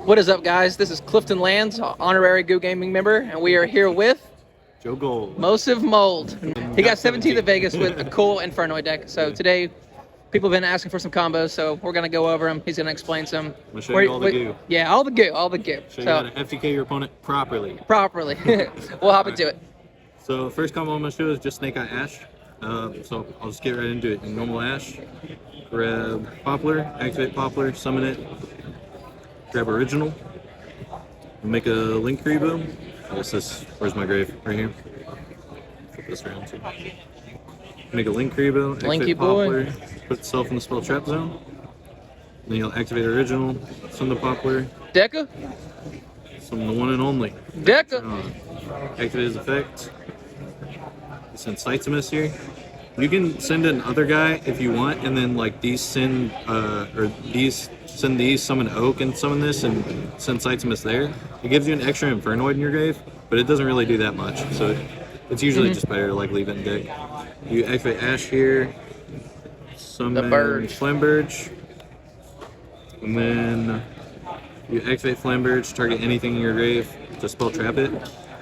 What is up, guys? This is Clifton Lands, honorary Go Gaming member, and we are here with Joe Gold. Mosive Mold. He got 17th at Vegas with a cool Infernoid deck. So today, people have been asking for some combos, so we're going to go over them. He's going to explain some. I'm going to show you all the goo. Yeah, all the goo. Show you how to FTK your opponent properly. We'll hop into it. So first combo I'm going to show is just Snake Eye Ash. So I'll just get right into it. In normal Ash, grab Poplar, activate Poplar, summon it, grab Original, make a Link Rebo. I guess this, where's my grave? Right here. Flip this around too. Make a Link Rebo, activate Poplar, put itself in the spell trap zone. Then you'll activate Original, summon the Poplar. Deca? Summon the one and only. Deca! Activate his effect. Send Cytimus here. You can send an other guy if you want, and then like these send send these, summon Oak and summon this, and send Cytimus there. It gives you an extra Infernoid in your grave, but it doesn't really do that much. So it's usually just better to like leave it in deck. You activate Ash here, summon Flamberge, and then you activate Flamberge, target anything in your grave to spell trap it.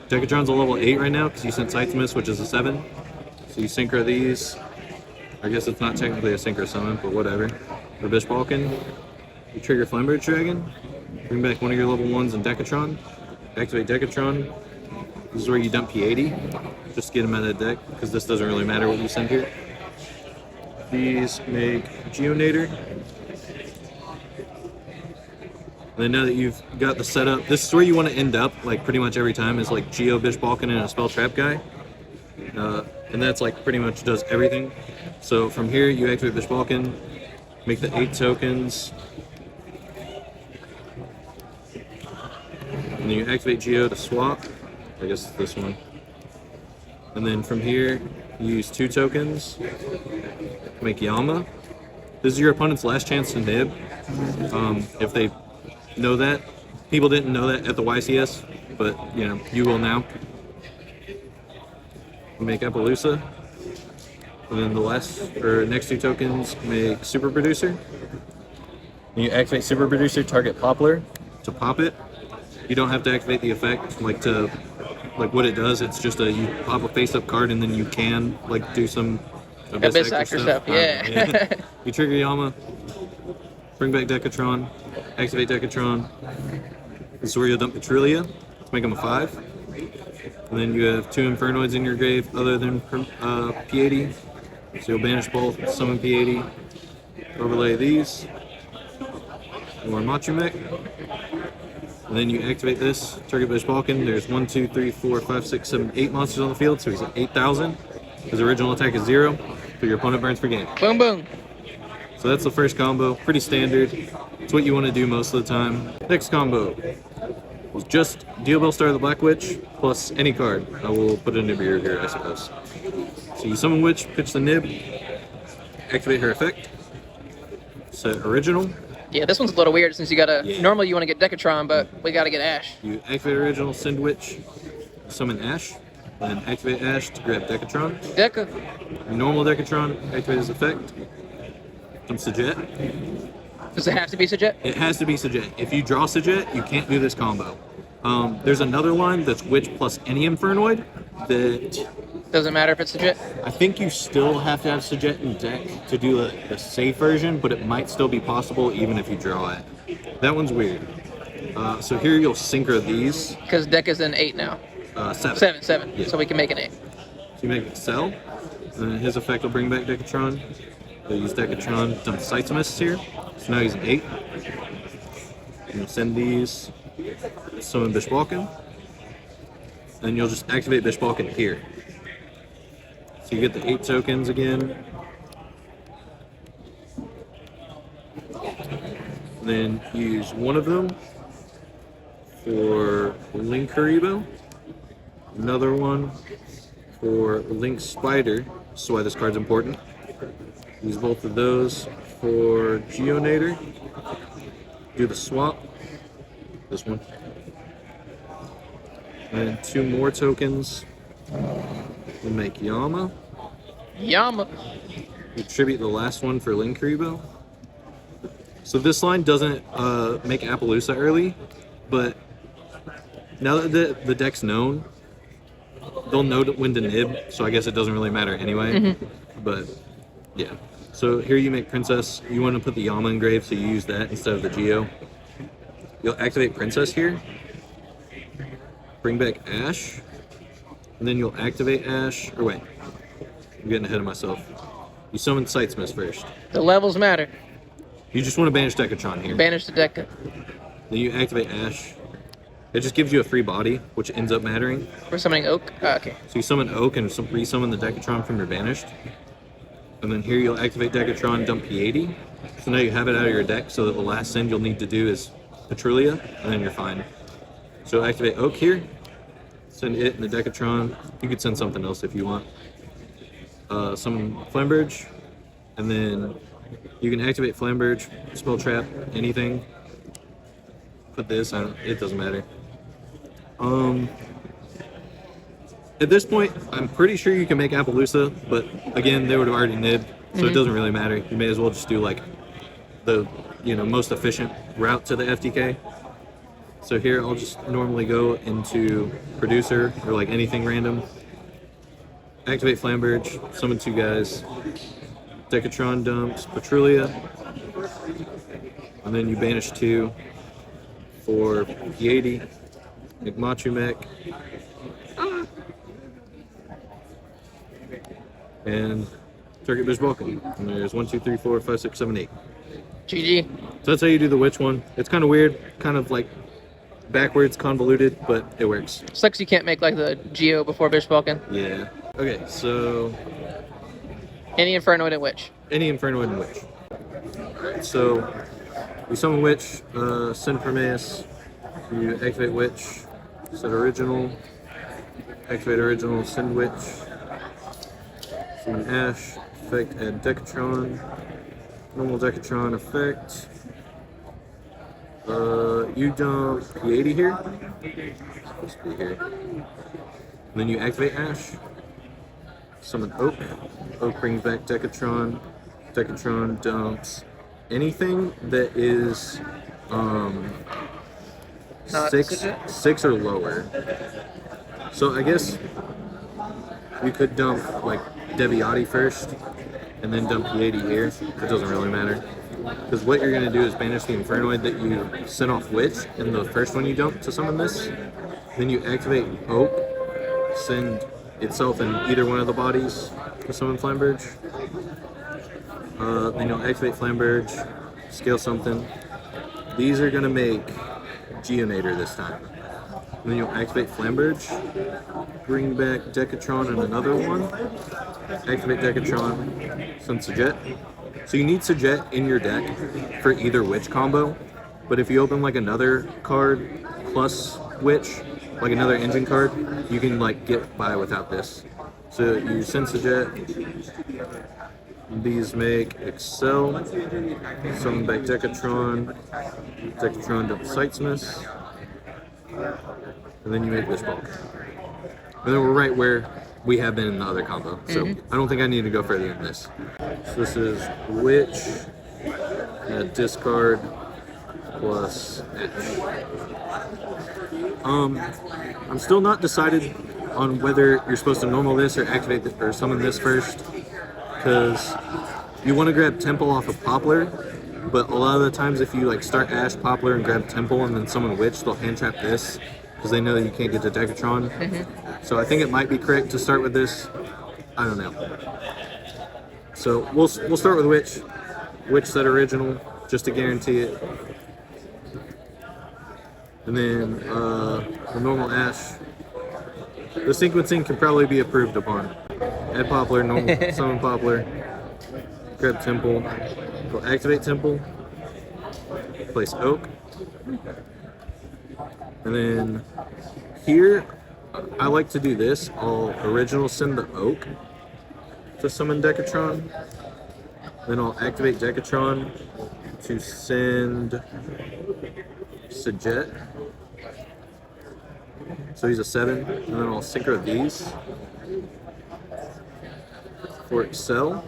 Decatron's a level 8 right now because you sent Cytimus, which is a 7. So you synchro these. I guess it's not technically a synchro summon, but whatever. For Bish Balkan, you trigger Flamberge Dragon, bring back one of your level 1s in Decatron, activate Decatron. This is where you dump P80, just to get them out of the deck, because this doesn't really matter what you send here. These make Geonator. And then now that you've got the setup, this is where you want to end up, like pretty much every time, is like Geo, Bish Balkan, and a Spell Trap guy. And that's like pretty much does everything. So from here, you activate Bish Balkan, make the 8 tokens, and then you activate Geo to swap. I guess it's this one. And then from here, you use 2 tokens, make Yama. This is your opponent's last chance to nib. If they know that. People didn't know that at the YCS, but you know, you will now. You make Appaloosa. And then the next 2 tokens make Super Producer. And you activate Super Producer, target Poplar to pop it. You don't have to activate the effect, like what it does, it's just you pop a face-up card and then you can like do some Abyss Actor stuff. Yeah. You trigger Yama, bring back Decatron, activate Decatron. This is where you'll dump Petrulia to make him a 5. And then you have 2 Infernoids in your grave other than P80. So you'll banish both, summon P80, overlay these, more Machu-Mech. And then you activate this, target Bish Balkan. There's 1, 2, 3, 4, 5, 6, 7, 8 monsters on the field, so he's at 8,000. His original attack is 0, so your opponent burns per game. Boom, boom. So that's the first combo, pretty standard. It's what you want to do most of the time. Next combo was just Deal Bellstar the Black Witch plus any card. I will put a nib here, I suppose. So you summon Witch, pitch the nib, activate her effect, set Original. Yeah, this one's a little weird since you gotta. Yeah. Normally you want to get Decatron, but we gotta get Ash. You activate Original, send Witch, summon Ash, then activate Ash to grab Decatron. Deca. Normal Decatron, activate his effect. Comes Sajet. Does it have to be Sajet? It has to be Sajet. If you draw Sajet, you can't do this combo. There's another line that's Witch plus any Infernoid that... Doesn't matter if it's Sajet? I think you still have to have Sajet in deck to do the safe version, but it might still be possible even if you draw it. That one's weird. So here you'll synchro these. Because deck is in 8 now. 7. 7. Yeah. So we can make an 8. So you make it Cell, and his effect will bring back Decatron. You'll use Decatron, dump Cytimus here. So now he's an 8. You'll send these, summon Bish Balkan. Then you'll just activate Bish Balkan here. So you get the 8 tokens again. And then use one of them for Link Haribo. Another one for Link Spider. That's why this card's important. Use both of those for Geonator. Do the swap. This one. And 2 more tokens. We'll make Yama. Yama. You tribute the last one for Link Haribo. So this line doesn't make Appaloosa early, but now that the deck's known, they'll know when to nib, so I guess it doesn't really matter anyway. But yeah. So here you make Princess. You want to put the Yama in grave, so you use that instead of the Geo. You'll activate Princess here. Bring back Ash. And then you'll activate Ash. Or wait. I'm getting ahead of myself. You summon Sightsmith first. The levels matter. You just want to banish Dekatron here. Banish the deck. Then you activate Ash. It just gives you a free body, which ends up mattering. We're summoning Oak. Okay. So you summon Oak and resummon the Dekatron from your banished. And then here you'll activate Dekatron, dump P80. So now you have it out of your deck, so that the last send you'll need to do is Petrulia, and then you're fine. So activate Oak here. Send it and the Dekatron. You could send something else if you want. Summon Flamberge. And then you can activate Flamberge, Spell Trap, anything. Put this, it doesn't matter. At this point, I'm pretty sure you can make Appaloosa, but again, they would have already nibbed, so it doesn't really matter. You may as well just do like the most efficient route to the FTK. So here, I'll just normally go into Producer or like anything random. Activate Flamberge, summon 2 guys. Dekatron dumps Petrulia, and then you banish 2 for P80. Make Machu Mech. And Target Bush Vulcan. And there's 1, 2, 3, 4, 5, 6, 7, 8. GG. So that's how you do the witch one. It's kind of weird, kind of like backwards, convoluted, but it works. Sucks you can't make like the Geo before Bish Vulcan. Yeah. Okay, so Any Infernoid and Witch. any Infernoid and Witch. Alright, so you summon Witch, send Prometheus, you activate Witch, set original, activate original, send Witch, summon Ash, effect add Dekatron, normal Dekatron effect. You dump P80 here. Let's be here. And then you activate Ash. Summon Oak. Oak brings back Dekatron. Dekatron dumps anything that is six or lower. So I guess you could dump like Deviati first and then dump P80 here. It doesn't really matter. Because what you're going to do is banish the Infernoid that you sent off Witch in the first one you dump to summon this. Then you activate Oak, send itself in either one of the bodies to summon Flamberge. Then you'll activate Flamberge, scale something. These are going to make Geonator this time. And then you'll activate Flamberge, bring back Dekatron and another one. Activate Dekatron, send Sajet. So you need Sajet in your deck for either Witch combo, but if you open like another card plus Witch, like another engine card, you can like get by without this. So you send Sajet, these make Excel, summon back Dekatron, Dekatron dump Sightsmith, and then you make this bulk. And then we're right where we have been in the other combo, so I don't think I need to go further than this. So this is Witch, discard, plus Ash. I'm still not decided on whether you're supposed to normal this or activate this or summon this first, because you want to grab Temple off of Poplar, but a lot of the times if you like start Ash, Poplar, and grab Temple and then summon Witch, they'll hand trap this because they know that you can't get to Dekatron. So I think it might be correct to start with this. I don't know. So we'll start with Witch. Witch set original, just to guarantee it. And then the normal Ash. The sequencing can probably be improved upon. Add Poplar, normal, summon Poplar. Grab Temple. We'll activate Temple. Place Oak. And then here, I like to do this. I'll original send the Oak to summon Dekatron. Then I'll activate Dekatron to send Sajet. So he's a 7. And then I'll synchro these. For Excel,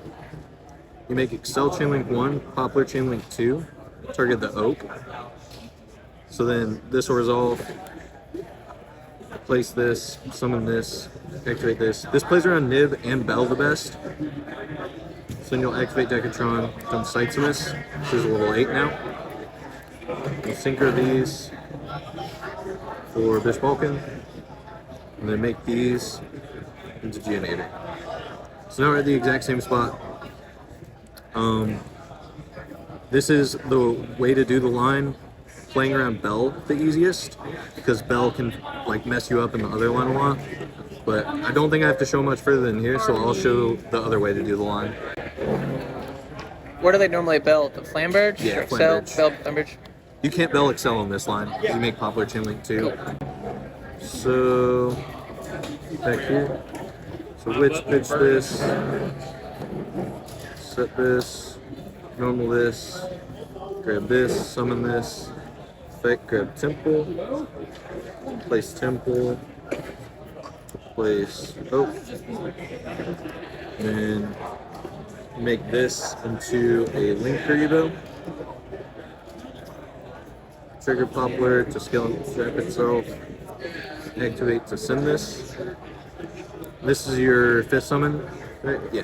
you make Excel Chainlink 1, Poplar Chainlink 2. target the oak. So then this will resolve. Place this, summon this, activate this. This plays around Nib and Bell the best. So then you'll activate Decatron, jump Scythimus, which is a level 8 now. You'll synchro these for Bish Balkan, and then make these into Geonator. So now we're at the exact same spot. This is the way to do the line, playing around Bell the easiest, because Bell can like mess you up in the other line a lot. But I don't think I have to show much further than here, so I'll show the other way to do the line. Where do they normally build? The Flambridge? Yeah, or Excel? Flambridge. Build Flambridge? You can't Bell Excel on this line. You make Poplar Chain Link too. So back here. So Witch pitch this, set this, normal this, grab this, summon this, effect, grab Temple, place Temple, place Oak, and make this into a Link Kuriboh. Trigger Poplar to scale and trap itself. Activate to send this. This is your 5th summon, right? Yeah.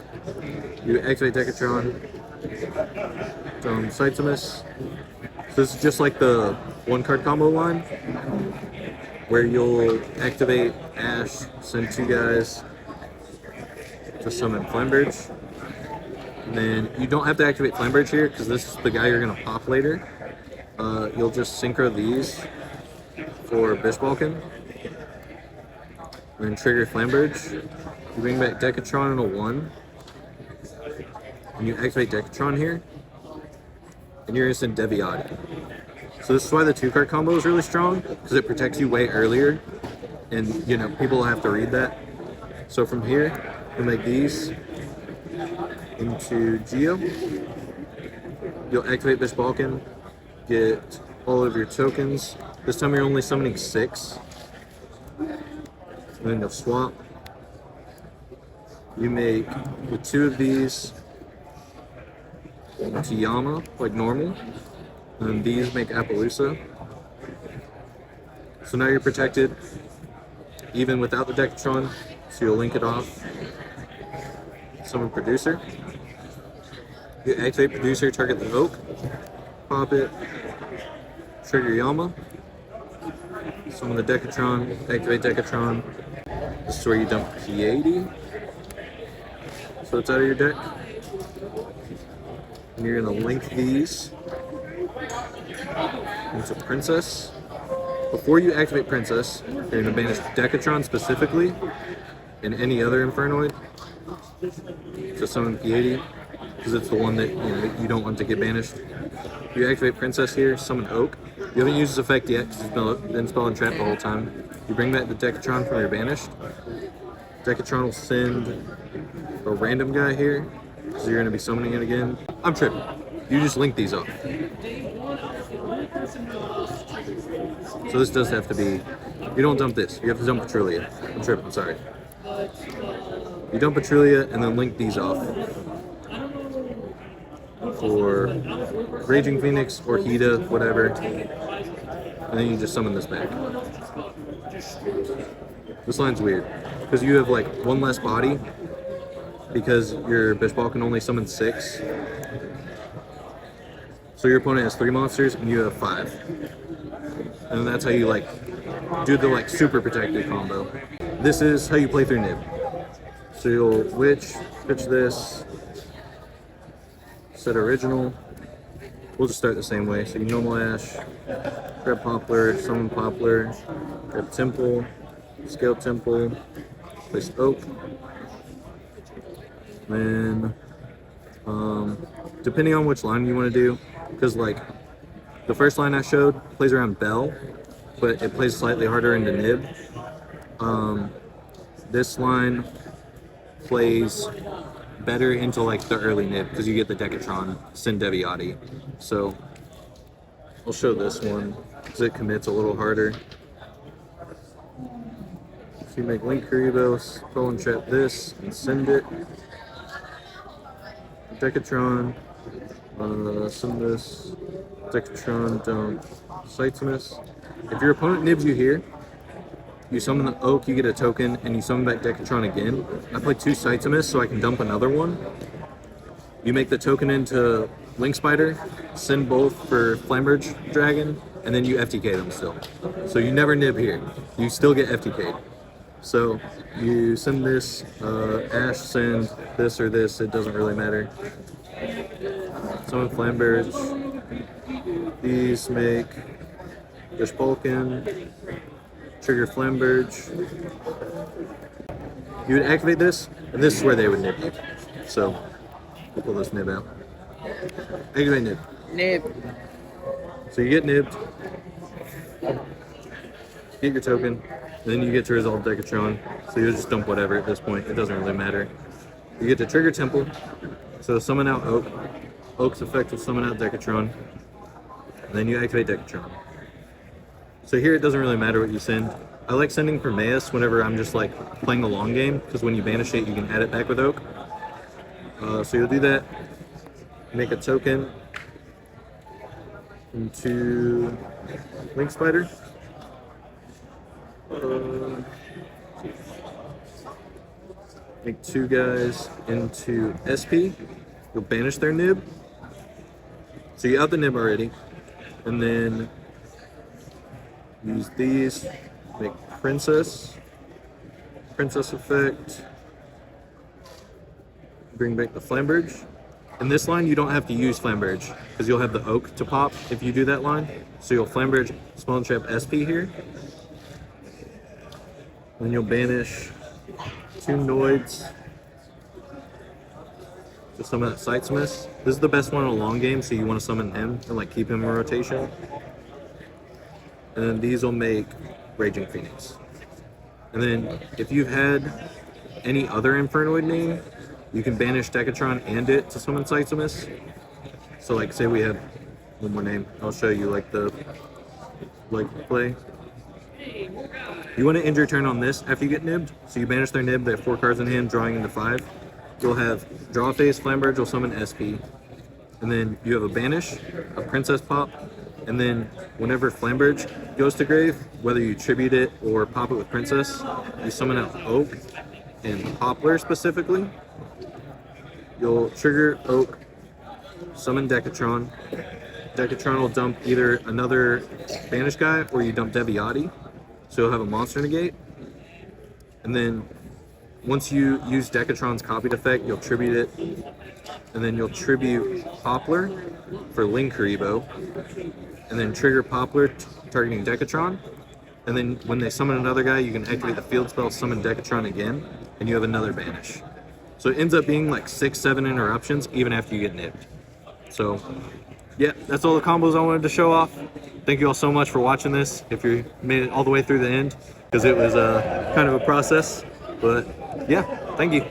You activate Decatron, Scythimus. So this is just like the 1-card combo line, where you'll activate Ash, send 2 guys to summon Flambridge. And then you don't have to activate Flambridge here, because this is the guy you're going to pop later. You'll just synchro these for Bish Balkan. And then trigger Flambridge. You bring back Decatron in a 1. And you activate Decatron here. And you're instant Deviati. So this is why the 2-card combo is really strong, because it protects you way earlier. And, you know, people have to read that. So from here, you'll make these into Geo. You'll activate Bish Balkan. Get all of your tokens. This time you're only summoning 6. And then you'll swap. You make the 2 of these into Yama, like normal. And then these make Appaloosa. So now you're protected, even without the Decatron. So you'll link it off. Summon Producer. You activate Producer, target the Oak. Pop it. Trigger Yama. Summon the Decatron, activate Decatron. This is where you dump P80. So it's out of your deck. And you're gonna link these into Princess. Before you activate Princess, you're gonna banish Decatron specifically and any other Infernoid to summon P80, because it's the one that you don't want to get banished. You activate Princess here, summon Oak. You haven't used this effect yet because it's been spell and trap the whole time. You bring back the Decatron from your banished. Decatron will send a random guy here, so you're going to be summoning it again. I'm tripping. You just link these up. So this does have to be, you don't dump this, you have to dump Petrulia. I'm tripping, sorry. You dump Petrulia and then link these off for Raging Phoenix or Hida, whatever. And then you just summon this back. This line's weird, because you have like 1 less body, because your Bish Ball can only summon 6. So your opponent has 3 monsters and you have 5. And that's how you like do the like super protected combo. This is how you play through Nib. So you'll Witch, pitch this, set original. We'll just start the same way. So you normal Ash, grab Poplar, summon Poplar, grab Temple, scale Temple, place Oak. Then, depending on which line you want to do, because like the first line I showed plays around Bell, but it plays slightly harder into Nib. This line plays better into like the early Nib because you get the Decatron, send Deviati. So I'll show this one because it commits a little harder. So you make Link Kuriboh, spell and trap this, and send it. Decatron, send this, Decatron, dump, Cytimus. If your opponent nibs you here, you summon the Oak, you get a token, and you summon back Decatron again. I play 2 Cytimus so I can dump another one. You make the token into Link Spider, send both for Flamberge Dragon, and then you FTK them still. So you never nib here. You still get FTK'd. So you send this, Ash send this or this, it doesn't really matter. Summon Flamberge. These make Dish Bulkin, trigger Flamberge. You would activate this, and this is where they would nib you. So we'll pull this nib out. Activate nib. Nib. So you get nibbed, get your token, then you get to resolve Decatron. So you'll just dump whatever at this point, it doesn't really matter. You get to trigger Temple, so summon out Oak. Oak's effect will summon out Decatron, and then you activate Decatron. So here it doesn't really matter what you send. I like sending Prometheus whenever I'm just like playing the long game, because when you banish it, you can add it back with Oak. So you'll do that, make a token into Link Spider. Make 2 guys into SP. You'll banish their nib. So you out the nib already, and then use these. Make Princess effect. Bring back the Flamberge. In this line, you don't have to use Flamberge because you'll have the Oak to pop if you do that line. So you'll Flamberge, Small Trap SP here. Then you'll banish 2 Noids to summon that Cytimus. This is the best one in a long game, so you want to summon him and like keep him in rotation. And then these will make Raging Phoenix. And then if you've had any other Infernoid name, you can banish Decatron and it to summon Cytimus. So like say we have one more name, I'll show you like the play. You want to end your turn on this after you get nibbed. So you banish their nib, they have 4 cards in hand, drawing into 5. You'll have draw phase, Flamberge will summon SP. And then you have a banish, a Princess pop, and then whenever Flamberge goes to grave, whether you tribute it or pop it with Princess, you summon out Oak and Poplar specifically. You'll trigger Oak, summon Decatron. Decatron will dump either another banish guy or you dump Deviati. So you'll have a monster negate. And then once you use Decatron's copied effect, you'll tribute it. And then you'll tribute Poplar for Link Karibo. And then trigger Poplar targeting Decatron. And then when they summon another guy, you can activate the field spell, summon Decatron again, and you have another banish. So it ends up being like 6-7 interruptions even after you get nibbed. So yeah, that's all the combos I wanted to show off. Thank you all so much for watching this, if you made it all the way through the end, because it was kind of a process. But yeah, thank you.